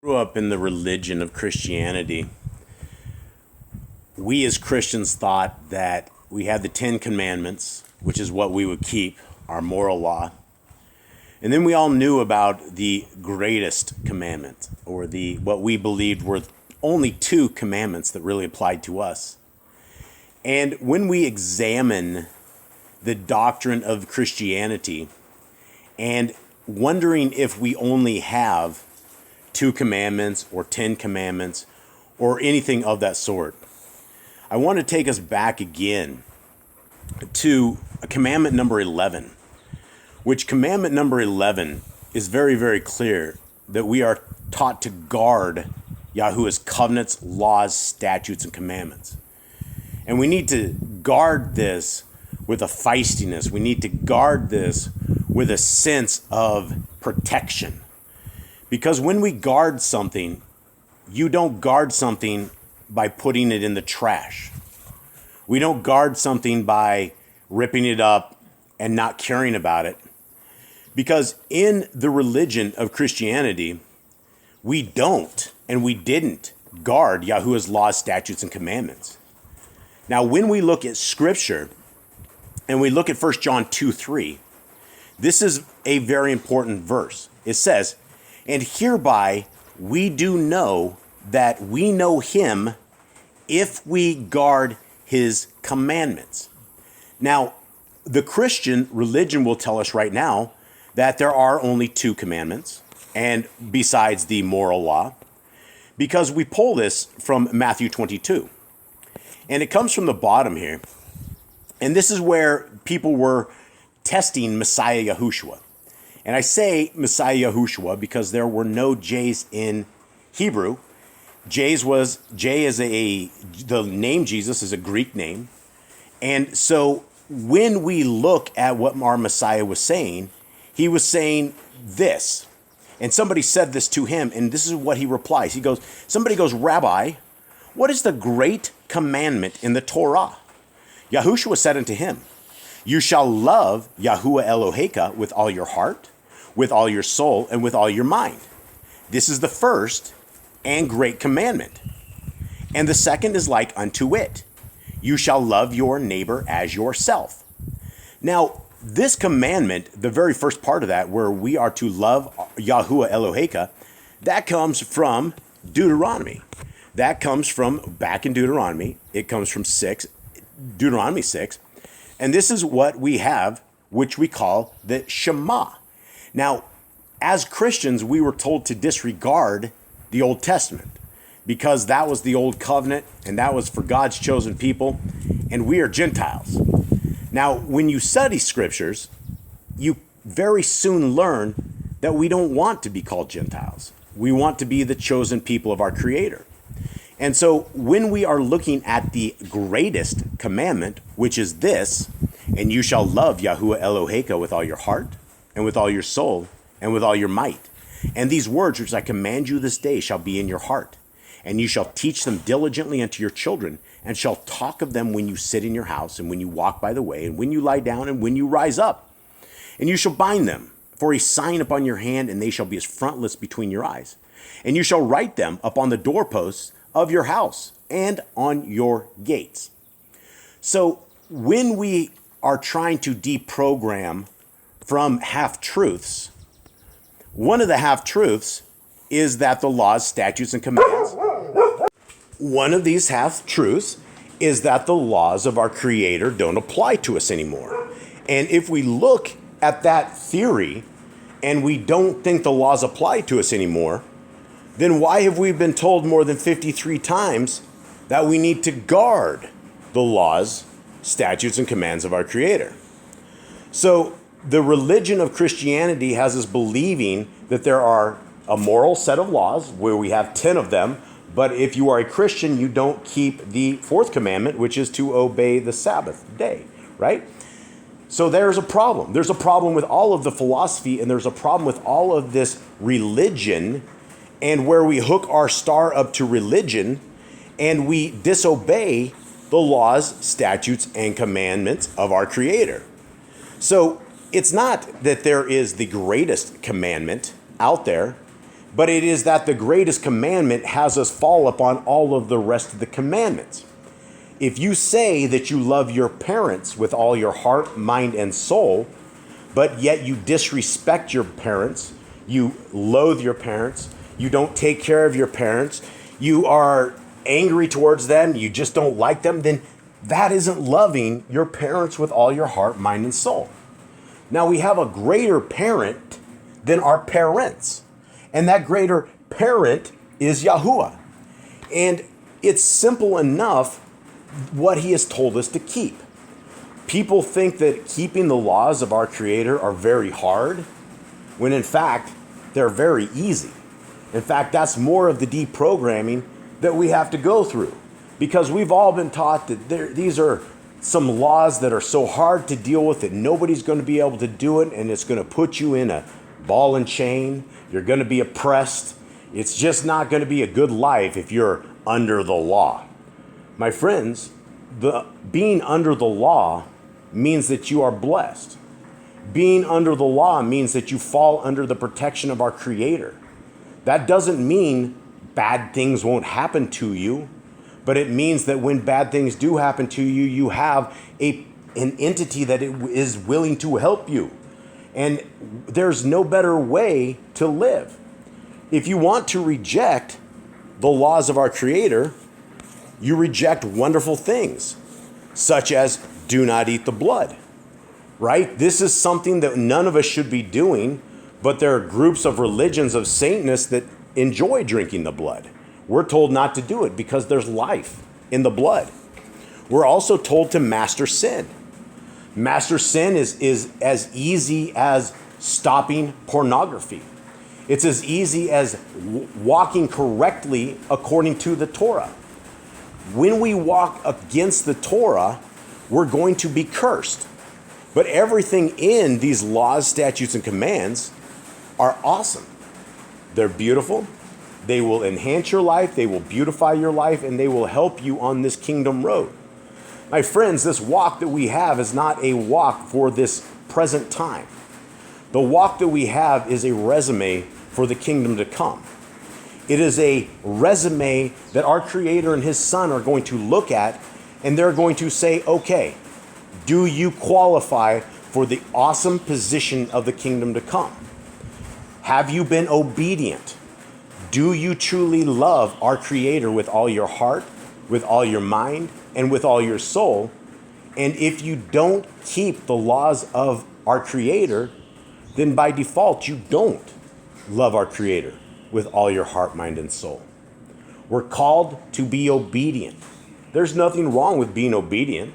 Grew up in the religion of Christianity. We as Christians thought that we had the 10 Commandments, which is what we would keep, our moral law. And then we all knew about the greatest commandment, or what we believed were only 2 commandments that really applied to us. And when we examine the doctrine of Christianity and wondering if we only have 2 commandments or 10 commandments or anything of that sort, I want to take us back again to commandment number 11, which commandment number 11 is very, very clear that we are taught to guard Yahuwah's covenants, laws, statutes, and commandments. And we need to guard this with a feistiness. We need to guard this with a sense of protection. Because when we guard something, you don't guard something by putting it in the trash. We don't guard something by ripping it up and not caring about it. Because in the religion of Christianity, we don't and we didn't guard Yahuwah's laws, statutes, and commandments. Now, when we look at Scripture and we look at 1 John 2:3, this is a very important verse. It says, "And hereby we do know that we know him if we guard his commandments." Now, the Christian religion will tell us right now that there are only 2 commandments, and besides the moral law, because we pull this from Matthew 22. And it comes from the bottom here. And this is where people were testing Messiah Yahushua. And I say Messiah Yahushua because there were no J's in Hebrew. The name Jesus is a Greek name. And so when we look at what our Messiah was saying, he was saying this. And somebody said this to him, and this is what he replies. Somebody goes, "Rabbi, what is the great commandment in the Torah?" Yahushua said unto him, "You shall love Yahuwah Eloheka with all your heart, with all your soul, and with all your mind. This is the first and great commandment. And the second is like unto it. You shall love your neighbor as yourself." Now, this commandment, the very first part of that, where we are to love Yahuwah Eloheka, that comes from Deuteronomy. That comes from back in Deuteronomy. It comes from Deuteronomy 6. And this is what we have, which we call the Shema. Now, as Christians, we were told to disregard the Old Testament because that was the old covenant and that was for God's chosen people, and we are Gentiles. Now, when you study scriptures, you very soon learn that we don't want to be called Gentiles. We want to be the chosen people of our Creator. And so when we are looking at the greatest commandment, which is this, "And you shall love Yahuwah Eloheka with all your heart and with all your soul and with all your might. And these words which I command you this day shall be in your heart. And you shall teach them diligently unto your children, and shall talk of them when you sit in your house, and when you walk by the way, and when you lie down, and when you rise up. And you shall bind them for a sign upon your hand, and they shall be as frontlets between your eyes. And you shall write them upon the doorposts of your house and on your gates." So when we are trying to deprogram from half-truths, one of the half-truths is that the laws, statutes, and commands. One of these half-truths is that the laws of our Creator don't apply to us anymore. And if we look at that theory and we don't think the laws apply to us anymore, then why have we been told more than 53 times that we need to guard the laws, statutes, and commands of our Creator? So the religion of Christianity has us believing that there are a moral set of laws where we have 10 of them, but if you are a Christian, you don't keep the 4th commandment, which is to obey the Sabbath day, right? So there's a problem. There's a problem with all of the philosophy, and there's a problem with all of this religion, and where we hook our star up to religion and we disobey the laws, statutes, and commandments of our Creator. So it's not that there is the greatest commandment out there, but it is that the greatest commandment has us fall upon all of the rest of the commandments. If you say that you love your parents with all your heart, mind, and soul, but yet you disrespect your parents, you loathe your parents, you don't take care of your parents, you are angry towards them, you just don't like them, then that isn't loving your parents with all your heart, mind, and soul. Now we have a greater parent than our parents. And that greater parent is Yahuwah. And it's simple enough what he has told us to keep. People think that keeping the laws of our Creator are very hard, when in fact, they're very easy. In fact, that's more of the deprogramming that we have to go through. Because we've all been taught that these are some laws that are so hard to deal with that nobody's going to be able to do it, and it's going to put you in a ball and chain. You're going to be oppressed. It's just not going to be a good life if you're under the law. My friends, being under the law means that you are blessed. Being under the law means that you fall under the protection of our Creator. That doesn't mean bad things won't happen to you, but it means that when bad things do happen to you, you have an entity that is willing to help you. And there's no better way to live. If you want to reject the laws of our Creator, you reject wonderful things, such as do not eat the blood, right? This is something that none of us should be doing, but there are groups of religions of Satanists that enjoy drinking the blood. We're told not to do it because there's life in the blood. We're also told to master sin. Master sin is as easy as stopping pornography. It's as easy as walking correctly according to the Torah. When we walk against the Torah, we're going to be cursed. But everything in these laws, statutes, and commands are awesome. They're beautiful. They will enhance your life. They will beautify your life, and they will help you on this kingdom road. My friends, this walk that we have is not a walk for this present time. The walk that we have is a resume for the kingdom to come. It is a resume that our Creator and His Son are going to look at, and they're going to say, okay, do you qualify for the awesome position of the kingdom to come? Have you been obedient? Do you truly love our Creator with all your heart, with all your mind, and with all your soul? And if you don't keep the laws of our Creator, then by default, you don't love our Creator with all your heart, mind, and soul. We're called to be obedient. There's nothing wrong with being obedient.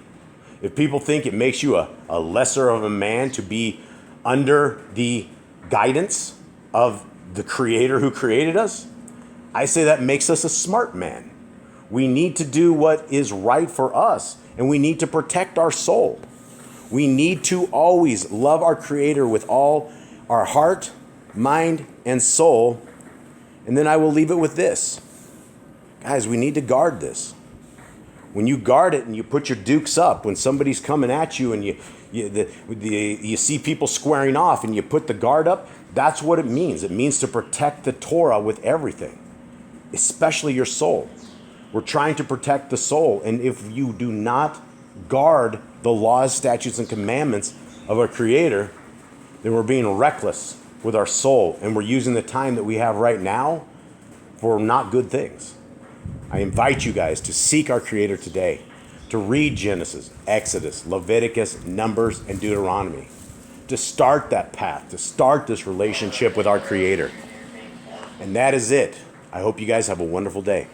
If people think it makes you a lesser of a man to be under the guidance of the Creator who created us, I say that makes us a smart man. We need to do what is right for us, and we need to protect our soul. We need to always love our Creator with all our heart, mind, and soul. And then I will leave it with this. Guys, we need to guard this. When you guard it and you put your dukes up, when somebody's coming at you and you see people squaring off and you put the guard up, that's what it means. It means to protect the Torah with everything, especially your soul. We're trying to protect the soul. And if you do not guard the laws, statutes, and commandments of our Creator, then we're being reckless with our soul. And we're using the time that we have right now for not good things. I invite you guys to seek our Creator today, to read Genesis, Exodus, Leviticus, Numbers, and Deuteronomy, to start that path, to start this relationship with our Creator. And that is it. I hope you guys have a wonderful day.